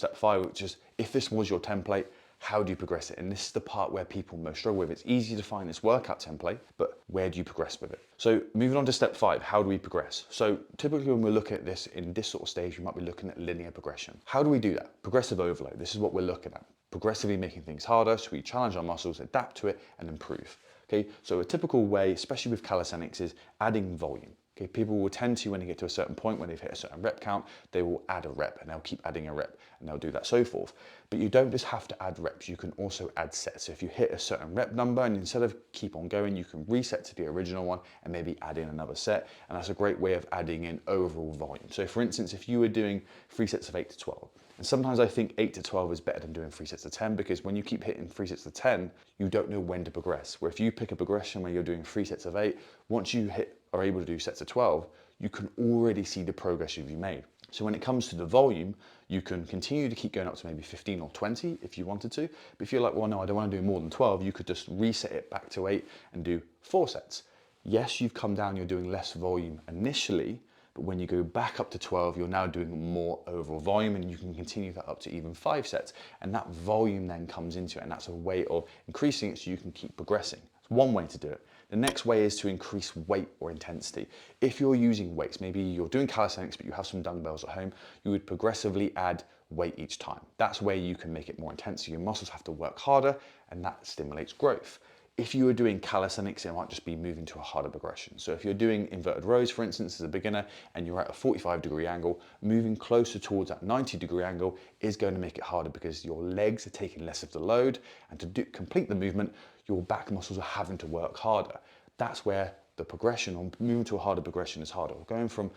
step 5, which is if this was your template, how do you progress it? And this is the part where people most struggle with. It's easy to find this workout template, but where do you progress with it? So moving on to step 5, how do we progress? So typically when we're looking at this in this sort of stage, we might be looking at linear progression. How do we do that? Progressive overload, this is what we're looking at. Progressively making things harder, so we challenge our muscles, adapt to it, and improve. Okay, so a typical way, especially with calisthenics, is adding volume. Okay, people will tend to, when they get to a certain point, when they've hit a certain rep count, they will add a rep and they'll keep adding a rep and they'll do that so forth. But you don't just have to add reps, you can also add sets. So if you hit a certain rep number and instead of keep on going, you can reset to the original one and maybe add in another set. And that's a great way of adding in overall volume. So for instance, if you were doing 3 sets of 8 to 12, and sometimes I think 8 to 12 is better than doing 3 sets of 10 because when you keep hitting 3 sets of 10, you don't know when to progress. Where if you pick a progression where you're doing 3 sets of 8, once you are able to do sets of 12, you can already see the progress you've made. So when it comes to the volume, you can continue to keep going up to maybe 15 or 20 if you wanted to. But if you're like, well, no, I don't want to do more than 12, you could just reset it back to 8 and do 4 sets. Yes, you've come down, you're doing less volume initially, but when you go back up to 12, you're now doing more overall volume and you can continue that up to even 5 sets. And that volume then comes into it and that's a way of increasing it so you can keep progressing. It's one way to do it. The next way is to increase weight or intensity. If you're using weights, maybe you're doing calisthenics, but you have some dumbbells at home, you would progressively add weight each time. That's where you can make it more intense. So your muscles have to work harder and that stimulates growth. If you are doing calisthenics, it might just be moving to a harder progression. So if you're doing inverted rows, for instance, as a beginner, and you're at a 45-degree angle, moving closer towards that 90-degree angle is going to make it harder because your legs are taking less of the load, and to complete the movement, your back muscles are having to work harder. That's where the progression on moving to a harder progression is harder. Going from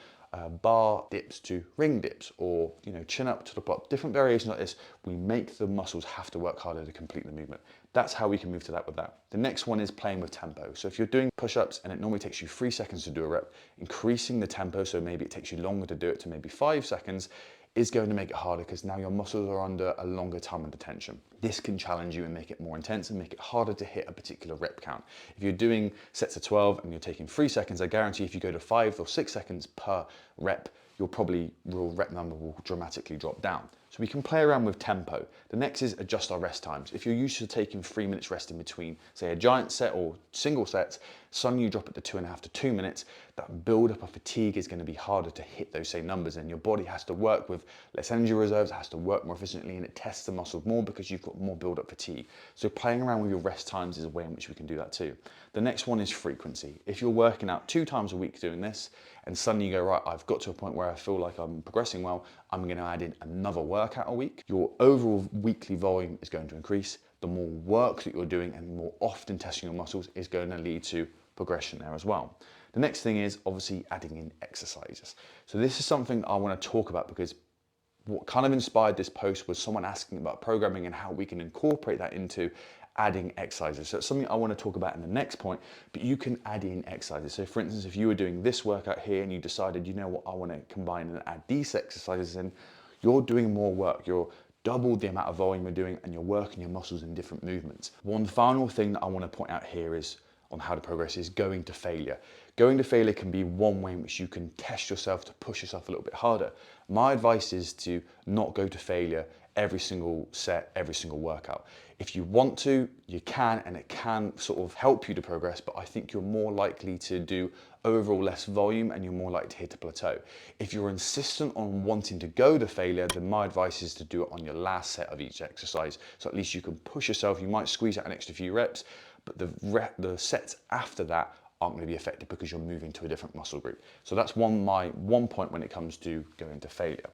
bar dips to ring dips, or chin up to the pop, different variations like this, we make the muscles have to work harder to complete the movement. That's how we can move to that with that. The next one is playing with tempo. So if you're doing push-ups and it normally takes you 3 seconds to do a rep, increasing the tempo, so maybe it takes you longer to do it to maybe 5 seconds, is going to make it harder because now your muscles are under a longer time under tension. This can challenge you and make it more intense and make it harder to hit a particular rep count. If you're doing sets of 12 and you're taking 3 seconds, I guarantee if you go to 5 or 6 seconds per rep, your rep number will dramatically drop down. So we can play around with tempo. The next is adjust our rest times. If you're used to taking 3 minutes rest in between, say a giant set or single sets, suddenly you drop it to 2.5 to 2 minutes, that build up of fatigue is going to be harder to hit those same numbers, and your body has to work with less energy reserves, it has to work more efficiently, and it tests the muscles more because you've got more build up fatigue. So playing around with your rest times is a way in which we can do that too. The next one is frequency. If you're working out 2 times a week doing this, and suddenly you go, right, I've got to a point where I feel like I'm progressing well, I'm going to add in another workout a week. Your overall weekly volume is going to increase. The more work that you're doing and more often testing your muscles is going to lead to progression there as well. The next thing is obviously adding in exercises. So this is something I want to talk about because what kind of inspired this post was someone asking about programming and how we can incorporate that into adding exercises. So it's something I want to talk about in the next point, but you can add in exercises. So for instance, if you were doing this workout here and you decided, you know what, I want to combine and add these exercises in, you're doing more work. You're double the amount of volume you're doing and you're working your muscles in different movements. One final thing that I want to point out here is on how to progress is going to failure. Going to failure can be one way in which you can test yourself to push yourself a little bit harder. My advice is to not go to failure every single set, every single workout. If you want to, you can, and it can sort of help you to progress, but I think you're more likely to do overall less volume and you're more likely to hit a plateau. If you're insistent on wanting to go to failure, then my advice is to do it on your last set of each exercise. So at least you can push yourself, you might squeeze out an extra few reps, but the sets after that aren't going to be affected because you're moving to a different muscle group. So that's my one point when it comes to going to failure.